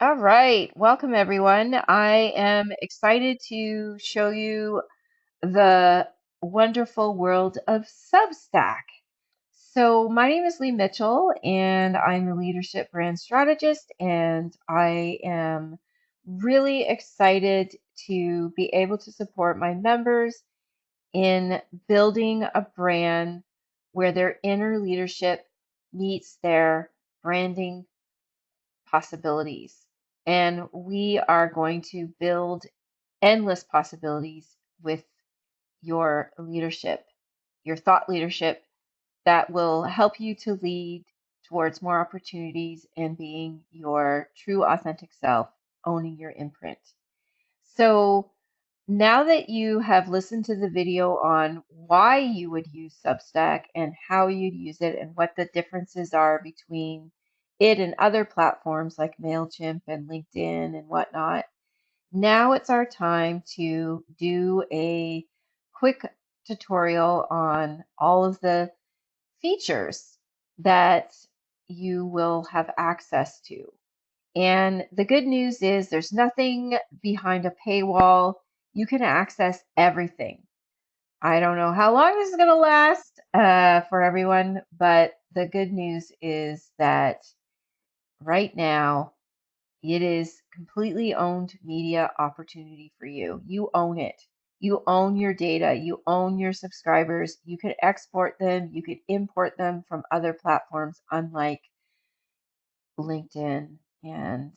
All right, welcome everyone. I am excited to show you the wonderful world of Substack. So, my name is Leigh Mitchell, and I'm a leadership brand strategist, and I am really excited to be able to support my members in building a brand where their inner leadership meets their branding possibilities. And we are going to build endless possibilities with your leadership, your thought leadership that will help you to lead towards more opportunities and being your true authentic self, owning your imprint. So now that you have listened to the video on why you would use Substack and how you'd use it and what the differences are between it and other platforms like MailChimp and LinkedIn and whatnot, now it's our time to do a quick tutorial on all of the features that you will have access to. And the good news is there's nothing behind a paywall. You can access everything. I don't know how long this is going to last for everyone, but the good news is that right now it is completely owned media opportunity for you. You own it. You own your data. You own your subscribers. You can export them. You can import them from other platforms, unlike LinkedIn. And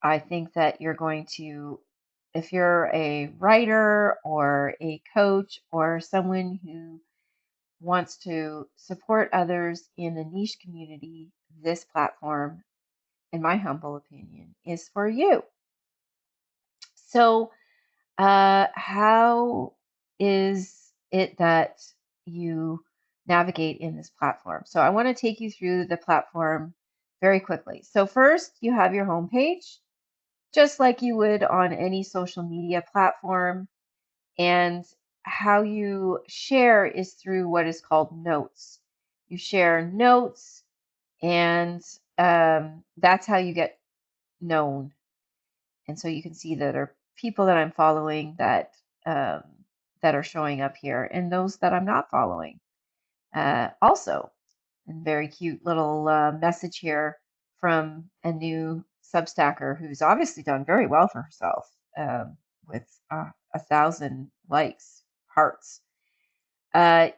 I think that you're going to, if you're a writer or a coach or someone who wants to support others in the niche community, this platform, in my humble opinion, is for you. So, how is it that you navigate in this platform? So, I want to take you through the platform very quickly. So, first, you have your homepage, just like you would on any social media platform. And how you share is through what is called notes. You share notes, and that's how you get known. And so you can see that there are people that I'm following um, that are showing up here, and those that I'm not following. Also, and very cute little message here from a new Substacker who's obviously done very well for herself with 1,000 likes, hearts. Uh,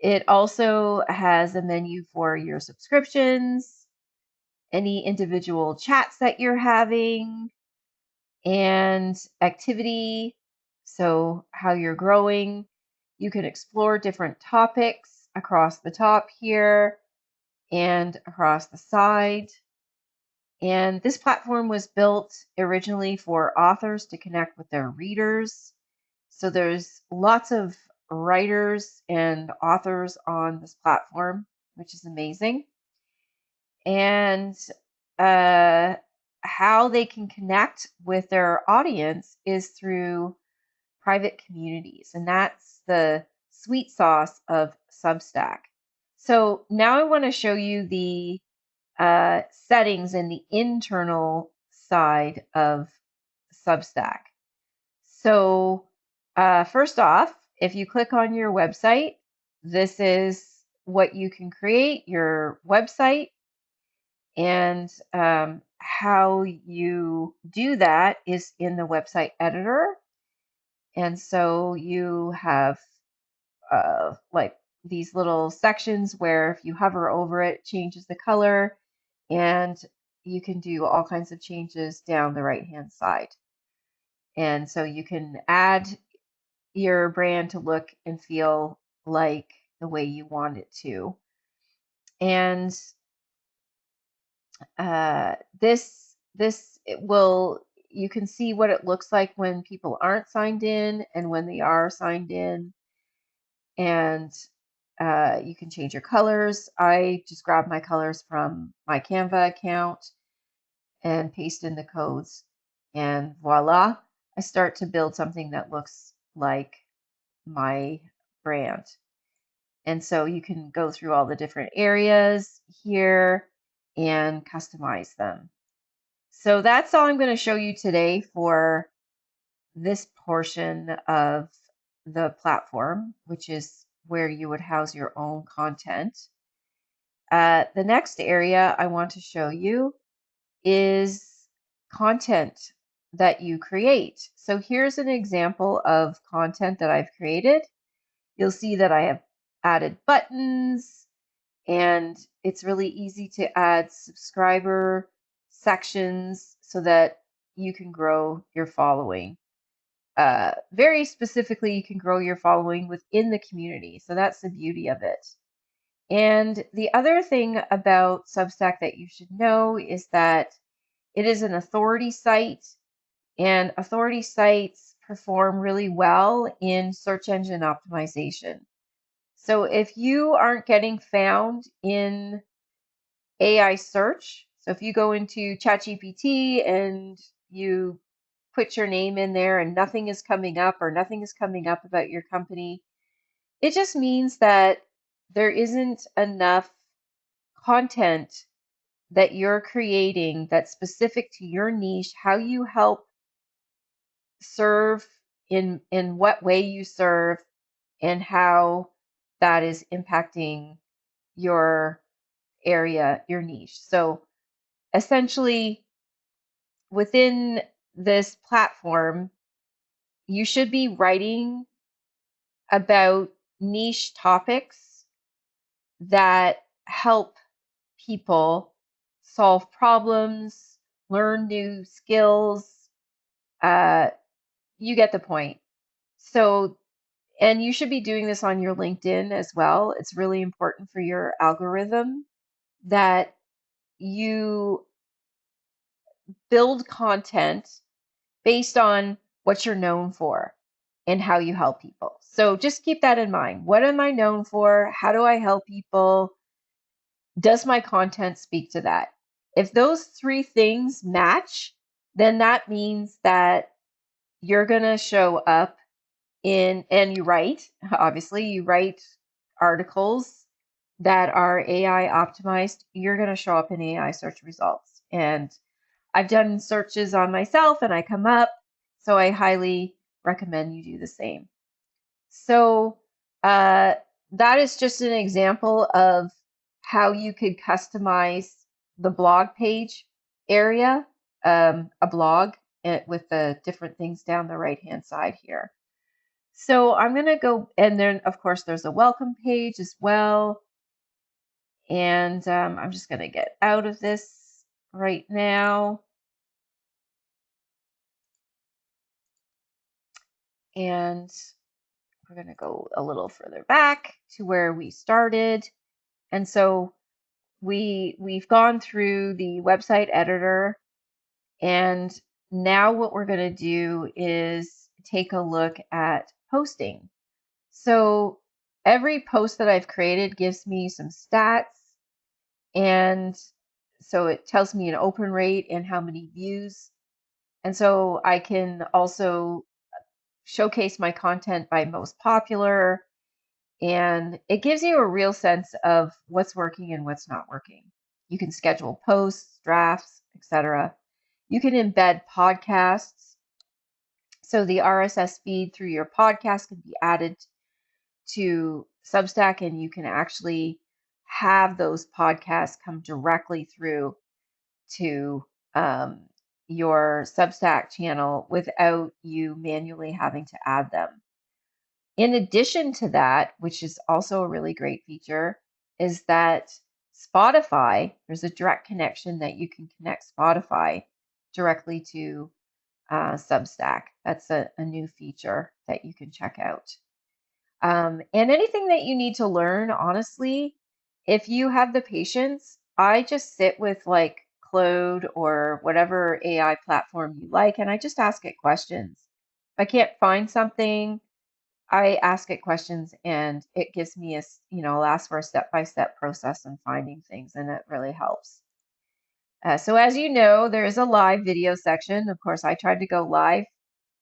it also has a menu for your subscriptions, any individual chats that you're having, and activity. So, how you're growing. You can explore different topics across the top here and across the side. And this platform was built originally for authors to connect with their readers. So there's lots of writers and authors on this platform, which is amazing. And uh, how they can connect with their audience is through private communities. And that's the sweet sauce of Substack. So now I want to show you the settings in the internal side of Substack. So, first off, if you click on your website, this is what you can create your website. And how you do that is in the website editor. And so you have like these little sections where if you hover over it, it changes the color, and you can do all kinds of changes down the right hand side. And so you can add your brand to look and feel like the way you want it to. And this it will, you can see what it looks like when people aren't signed in and when they are signed in. And you can change your colors. I just grab my colors from my Canva account and paste in the codes, and voila, I start to build something that looks like my brand. And so you can go through all the different areas here and customize them. So that's all I'm going to show you today for this portion of the platform, which is where you would house your own content. The next area I want to show you is content that you create. So here's an example of content that I've created. You'll see that I have added buttons, and it's really easy to add subscriber sections so that you can grow your following. Very specifically, you can grow your following within the community. So that's the beauty of it. And the other thing about Substack that you should know is that it is an authority site, and authority sites perform really well in search engine optimization. So if you aren't getting found in AI search, so if you go into ChatGPT and you put your name in there and nothing is coming up, or nothing is coming up about your company, it just means that there isn't enough content that you're creating that's specific to your niche, how you help serve, in what way you serve, and how that is impacting your area, your niche. So essentially, within this platform, you should be writing about niche topics that help people solve problems, learn new skills. You get the point. So, and you should be doing this on your LinkedIn as well. It's really important for your algorithm that you build content based on what you're known for and how you help people. So just keep that in mind. What am I known for? How do I help people? Does my content speak to that? If those three things match, then that means that you're going to show up and you write, obviously, you write articles that are AI optimized, you're going to show up in AI search results. And I've done searches on myself and I come up, so I highly recommend you do the same. So that is just an example of how you could customize the blog page area, a blog with the different things down the right-hand side here. So I'm going to go, and then of course there's a welcome page as well. And I'm just going to get out of this right now. And we're going to go a little further back to where we started. And so we've gone through the website editor, and now what we're going to do is take a look at posting. So every post that I've created gives me some stats, and so it tells me an open rate and how many views. And so I can also showcase my content by most popular, and it gives you a real sense of what's working and what's not working. You can schedule posts, drafts, etc. You can embed podcasts. So the RSS feed through your podcast can be added to Substack, and you can actually have those podcasts come directly through to your Substack channel without you manually having to add them. In addition to that, which is also a really great feature, is that Spotify, there's a direct connection that you can connect Spotify directly to Substack. That's a new feature that you can check out. And anything that you need to learn, honestly, if you have the patience, I just sit with like Claude or whatever AI platform you like, and I just ask it questions. If I can't find something, I ask it questions, and it gives me I'll ask for a step-by-step process in finding things, and it really helps. So as you know, there is a live video section. Of course, I tried to go live,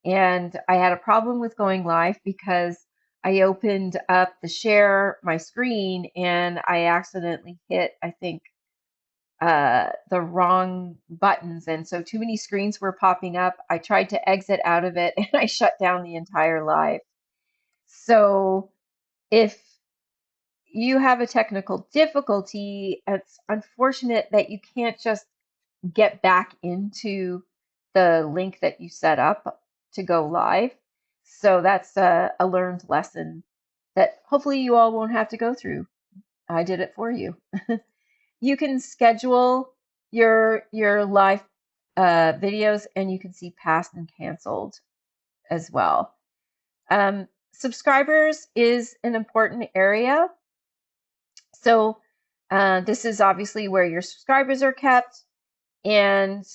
and I had a problem with going live because I opened up the share my screen and I accidentally hit, I think, the wrong buttons. And so too many screens were popping up. I tried to exit out of it and I shut down the entire live. So if you have a technical difficulty, it's unfortunate that you can't just get back into the link that you set up to go live. So that's a learned lesson that hopefully you all won't have to go through. I did it for you. You can schedule your live videos, and you can see past and canceled as well. Subscribers is an important area. So this is obviously where your subscribers are kept, and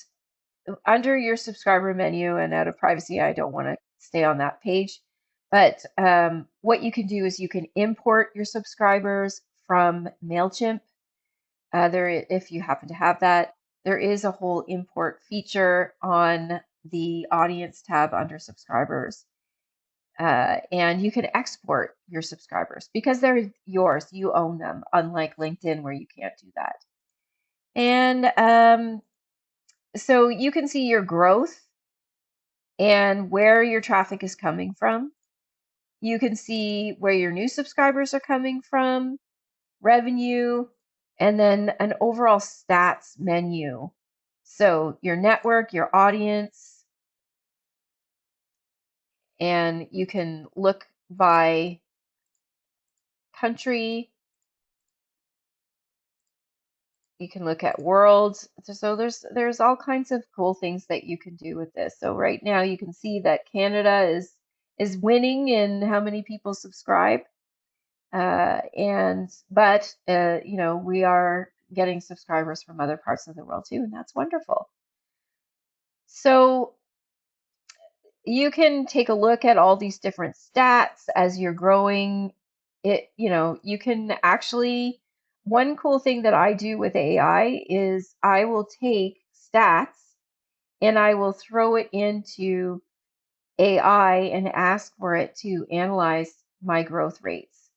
under your subscriber menu, and out of privacy, I don't want to stay on that page. But what you can do is you can import your subscribers from MailChimp. If you happen to have that, there is a whole import feature on the audience tab under subscribers. And you can export your subscribers because they're yours. You own them, unlike LinkedIn where you can't do that. And so you can see your growth and where your traffic is coming from. You can see where your new subscribers are coming from, revenue, and then an overall stats menu. So your network, your audience, and you can look by country. You can look at worlds. So there's all kinds of cool things that you can do with this. So right now you can see that Canada is winning in how many people subscribe. But we are getting subscribers from other parts of the world too, and that's wonderful. So you can take a look at all these different stats as you're growing. You can actually, one cool thing that I do with AI is I will take stats and I will throw it into AI and ask for it to analyze my growth rates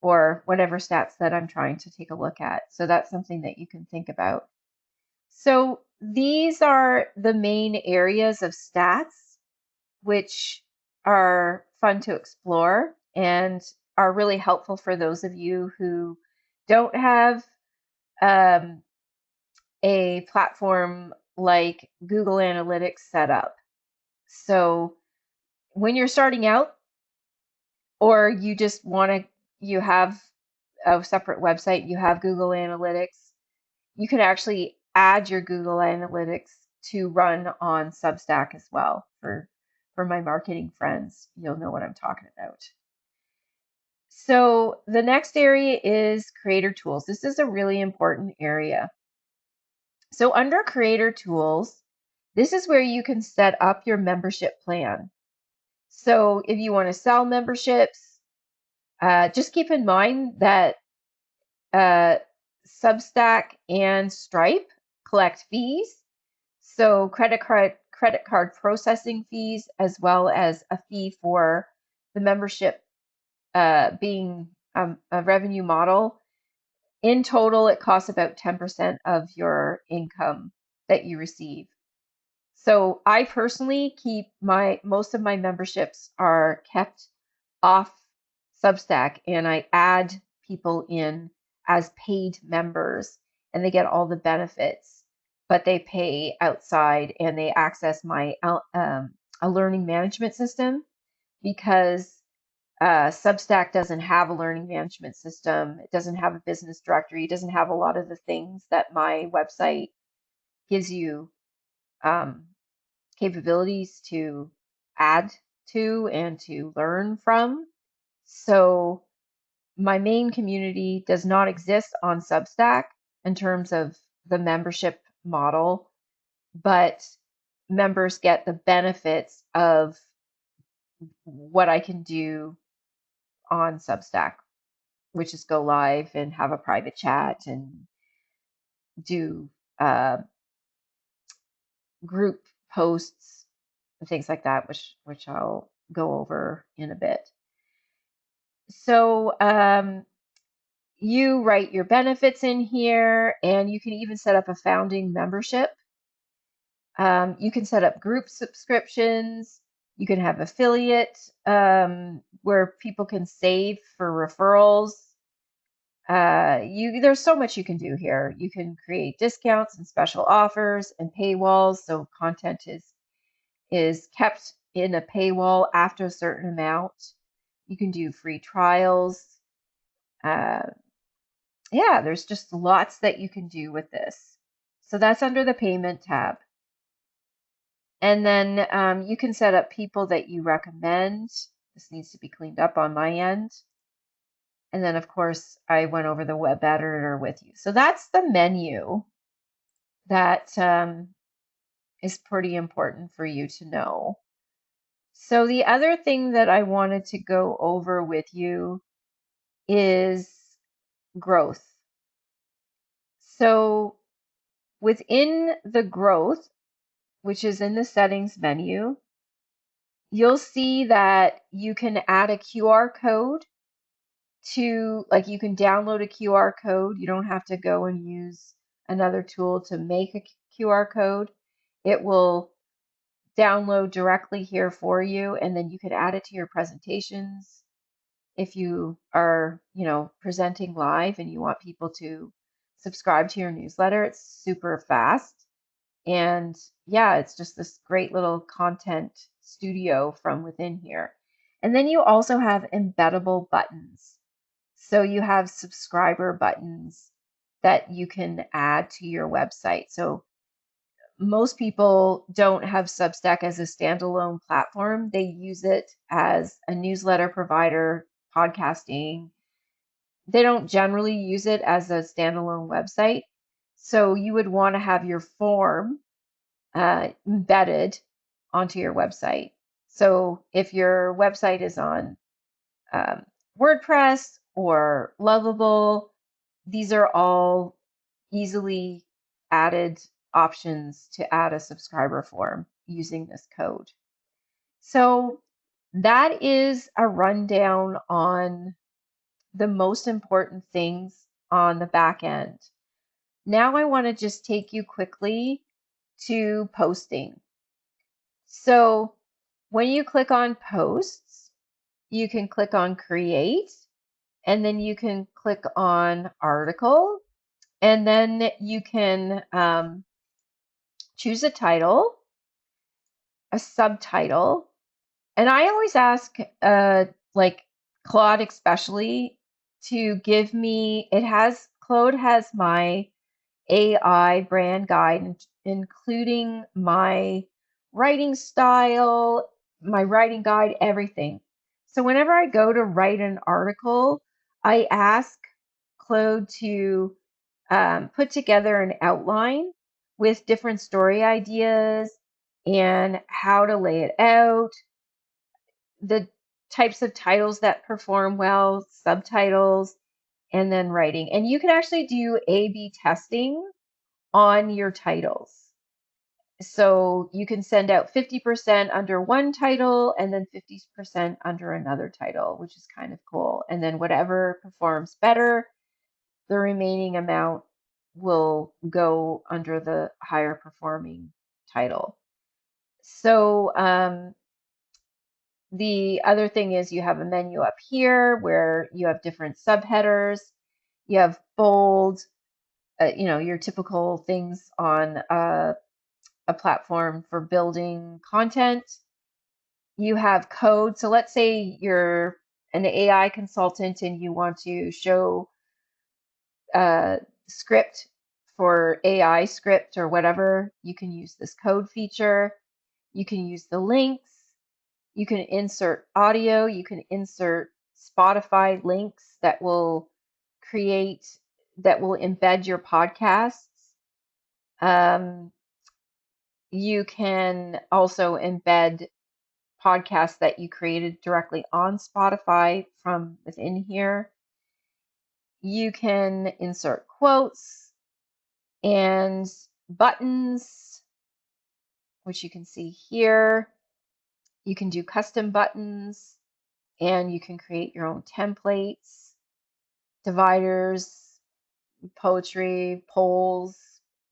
or whatever stats that I'm trying to take a look at. So that's something that you can think about. So these are the main areas of stats, which are fun to explore and are really helpful for those of you who don't have a platform like Google Analytics set up. So when you're starting out, or you just you have a separate website, you have Google Analytics, you can actually add your Google Analytics to run on Substack as well. For my marketing friends, you'll know what I'm talking about. So the next area is creator tools. This is a really important area. So under creator tools, this is where you can set up your membership plan. So if you want to sell memberships, just keep in mind that Substack and Stripe collect fees. So credit card processing fees, as well as a fee for the membership being a revenue model. In total, it costs about 10% of your income that you receive. So I personally keep most of my memberships are kept off Substack, and I add people in as paid members, and they get all the benefits, but they pay outside and they access my a learning management system because Substack doesn't have a learning management system. It doesn't have a business directory. It doesn't have a lot of the things that my website gives you capabilities to add to and to learn from. So my main community does not exist on Substack in terms of the membership model, but members get the benefits of what I can do on Substack, which is go live and have a private chat and do group posts and things like that, which I'll go over in a bit. So You write your benefits in here, and you can even set up a founding membership. You can set up group subscriptions. You can have affiliate where people can save for referrals. There's so much you can do here. You can create discounts and special offers and paywalls, so content is kept in a paywall after a certain amount. You can do free trials. Uh, yeah, there's just lots that you can do with this. So that's under the payment tab. And then you can set up people that you recommend. This needs to be cleaned up on my end. And then, of course, I went over the web editor with you. So that's the menu that is pretty important for you to know. So the other thing that I wanted to go over with you is growth. So within the growth, which is in the settings menu, you'll see that you can add a QR code to, like, you can download a QR code. You don't have to go and use another tool to make a QR code. It will download directly here for you, and then you can add it to your presentations. If you are, presenting live and you want people to subscribe to your newsletter, it's super fast. And yeah, it's just this great little content studio from within here. And then you also have embeddable buttons. So you have subscriber buttons that you can add to your website. So most people don't have Substack as a standalone platform. They use it as a newsletter provider, podcasting. They don't generally use it as a standalone website. So you would want to have your form embedded onto your website. So if your website is on WordPress or Lovable, these are all easily added options to add a subscriber form using this code. So that is a rundown on the most important things on the back end. Now I want to just take you quickly to posting. So when you click on posts, you can click on create, and then you can click on article, and then you can choose a title, a subtitle. And I always ask, like Claude especially, to give me, Claude has my AI brand guide, including my writing style, my writing guide, everything. So whenever I go to write an article, I ask Claude to put together an outline with different story ideas and how to lay it out, the types of titles that perform well, subtitles, and then writing. And you can actually do A/B testing on your titles. So you can send out 50% under one title and then 50% under another title, which is kind of cool. And then whatever performs better, the remaining amount will go under the higher performing title. So the other thing is you have a menu up here where you have different subheaders. You have bold, your typical things on a platform for building content. You have code. So let's say you're an AI consultant and you want to show script for AI script or whatever, you can use this code feature. You can use the links. You can insert audio. You can insert Spotify links that will embed your podcasts. You can also embed podcasts that you created directly on Spotify from within here. You can insert quotes and buttons, which you can see here. You can do custom buttons, and you can create your own templates. dividers, poetry, polls,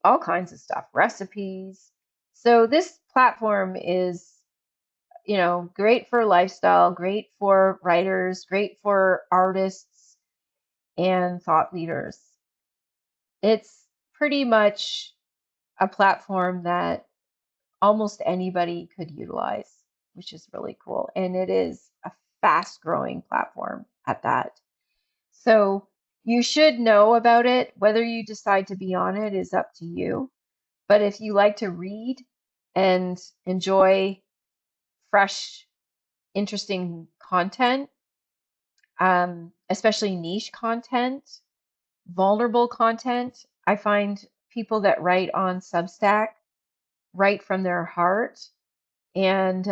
all kinds of stuff, recipes. So this platform is, great for lifestyle, great for writers, great for artists and thought leaders. It's pretty much a platform that almost anybody could utilize, which is really cool. And it is a fast growing platform at that. So you should know about it. Whether you decide to be on it is up to you. But if you like to read and enjoy fresh, interesting content, especially niche content, vulnerable content, I find people that write on Substack write from their heart. And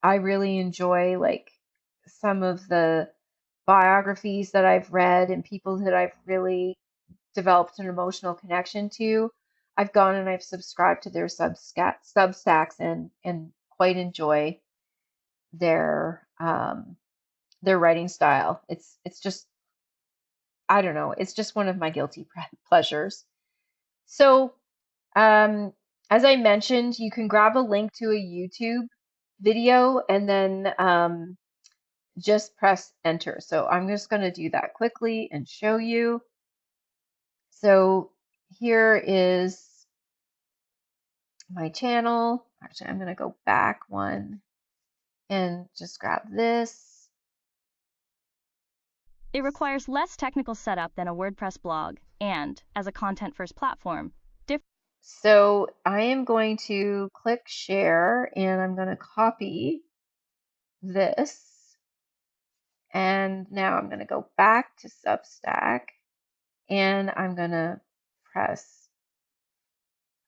I really enjoy like some of the biographies that I've read and people that I've really developed an emotional connection to. I've gone and I've subscribed to their Substacks and quite enjoy their writing style. It's just, I don't know, it's just one of my guilty pleasures. So as I mentioned, you can grab a link to a YouTube video and then just press enter. So I'm just going to do that quickly and show you. So here is my channel. Actually, I'm going to go back one and just grab this. It requires less technical setup than a WordPress blog, and as a content-first platform, so I am going to click share and I'm going to copy this. And now I'm going to go back to Substack and I'm going to press,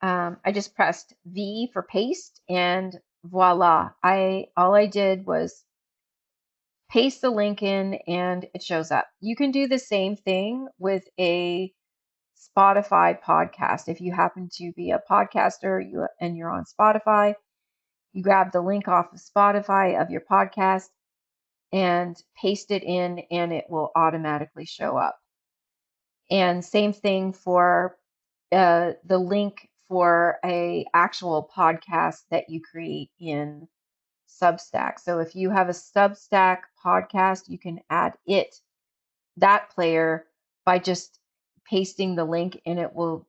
I just pressed V for paste and voila. All I did was paste the link in and it shows up. You can do the same thing with a Spotify podcast. If you happen to be a podcaster and you're on Spotify, you grab the link off of Spotify of your podcast and paste it in and it will automatically show up. And same thing for the link for a actual podcast that you create in Substack. So if you have a Substack podcast, you can add that player, by just pasting the link and it will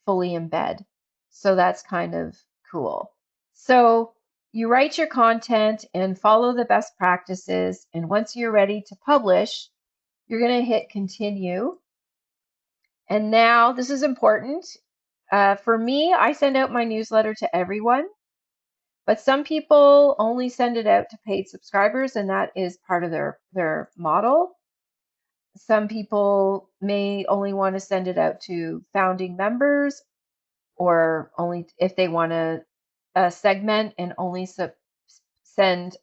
fully embed. So that's kind of cool. So you write your content and follow the best practices. And once you're ready to publish, you're going to hit continue. And now this is important. For me, I send out my newsletter to everyone, but some people only send it out to paid subscribers, and that is part of their model. Some people may only want to send it out to founding members, or only if they want to segment and only send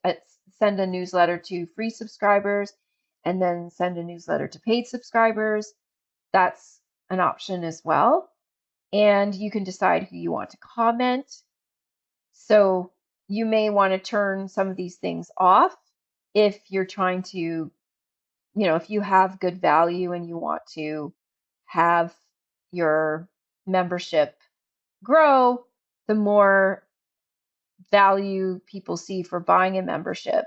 a newsletter to free subscribers and then send a newsletter to paid subscribers. That's an option as well. And you can decide who you want to comment. So you may want to turn some of these things off if you're trying to, if you have good value and you want to have your membership grow, the more value people see for buying a membership,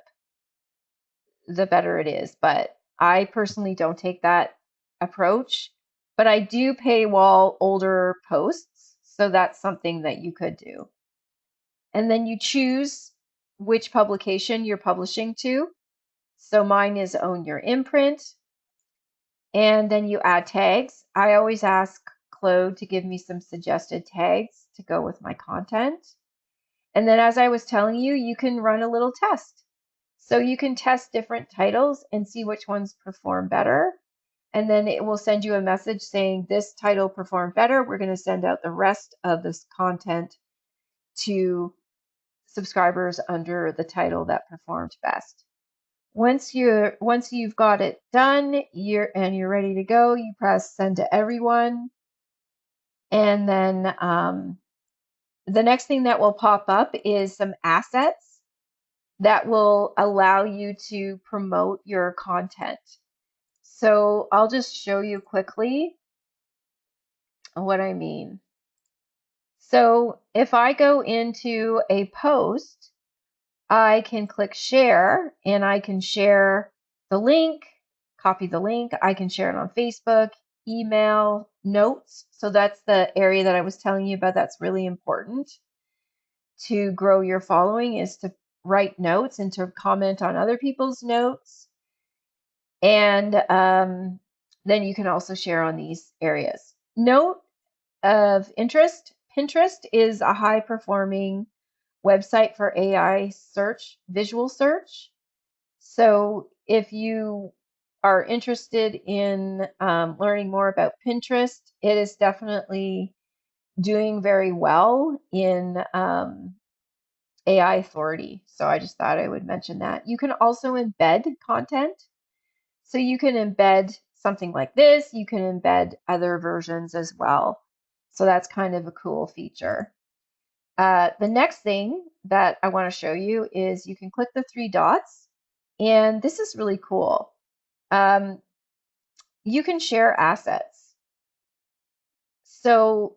the better it is. But I personally don't take that approach, but I do paywall older posts. So that's something that you could do. And then you choose which publication you're publishing to. So mine is Own Your Imprint. And then you add tags. I always ask Claude to give me some suggested tags to go with my content. And then, as I was telling you, you can run a little test. So you can test different titles and see which ones perform better. And then it will send you a message saying this title performed better. We're going to send out the rest of this content to subscribers under the title that performed best. Once you've got it done, you're ready to go, you press send to everyone. And then the next thing that will pop up is some assets that will allow you to promote your content. So I'll just show you quickly what I mean. So if I go into a post, I can click share and I can share the link, copy the link. I can share it on Facebook, email, notes. So that's the area that I was telling you about. That's really important to grow your following, is to write notes and to comment on other people's notes. And then you can also share on these areas. Note of interest, Pinterest is a high performing website for AI search, visual search. So if you are interested in learning more about Pinterest, it is definitely doing very well in AI authority. So I just thought I would mention that. You can also embed content. So you can embed something like this. You can embed other versions as well. So that's kind of a cool feature. The next thing that I want to show you is you can click the three dots, and this is really cool. You can share assets. So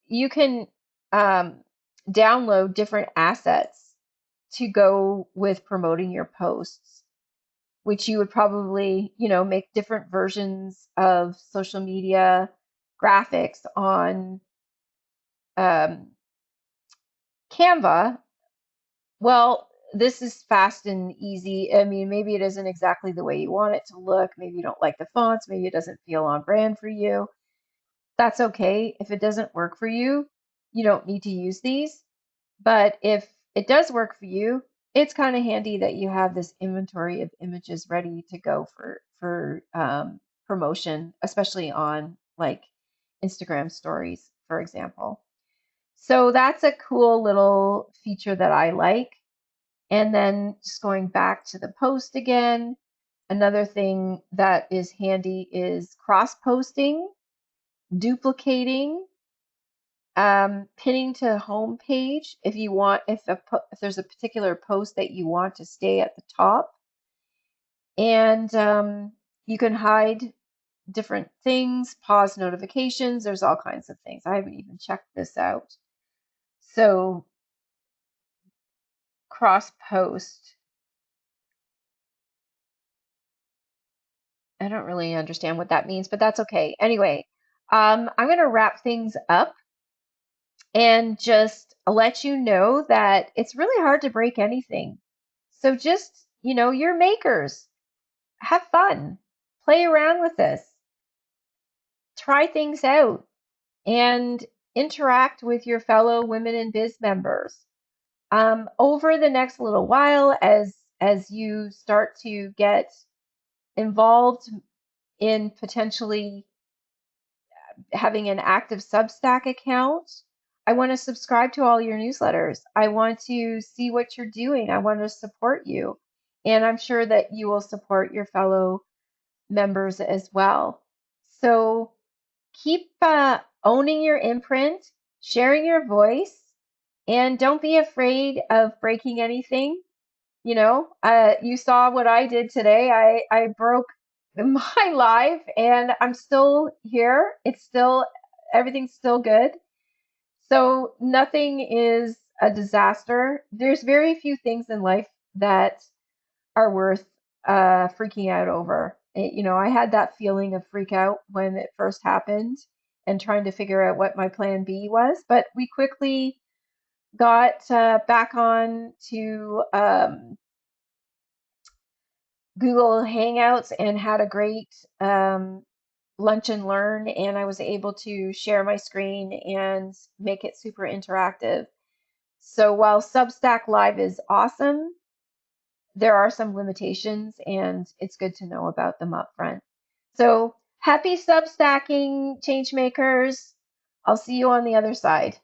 you can download different assets to go with promoting your posts, which you would probably, make different versions of social media graphics on Canva. Well, this is fast and easy. I mean, maybe it isn't exactly the way you want it to look. Maybe you don't like the fonts. Maybe it doesn't feel on brand for you. That's okay. If it doesn't work for you, you don't need to use these. But if it does work for you, it's kind of handy that you have this inventory of images ready to go for promotion, especially on like Instagram stories, for example. So that's a cool little feature that I like. And then just going back to the post again, another thing that is handy is cross-posting, duplicating, pinning to home page if you want, if there's a particular post that you want to stay at the top. And you can hide different things, pause notifications. There's all kinds of things. I haven't even checked this out. So cross post. I don't really understand what that means, but that's okay. Anyway, I'm going to wrap things up and just let you know that it's really hard to break anything. So just, you're makers. Have fun. Play around with this. Try things out and interact with your fellow women in biz members. Over the next little while, as you start to get involved in potentially having an active Substack account, I want to subscribe to all your newsletters. I want to see what you're doing. I want to support you. And I'm sure that you will support your fellow members as well. So keep owning your imprint, sharing your voice, and don't be afraid of breaking anything. You saw what I did today. I broke my life and I'm still here. Everything's still good. So nothing is a disaster. There's very few things in life that are worth freaking out over. I had that feeling of freak out when it first happened and trying to figure out what my plan B was. But we quickly got back on to Google Hangouts and had a great lunch and learn. And I was able to share my screen and make it super interactive. So while Substack Live is awesome, there are some limitations and it's good to know about them up front. So happy Substacking, change makers. I'll see you on the other side.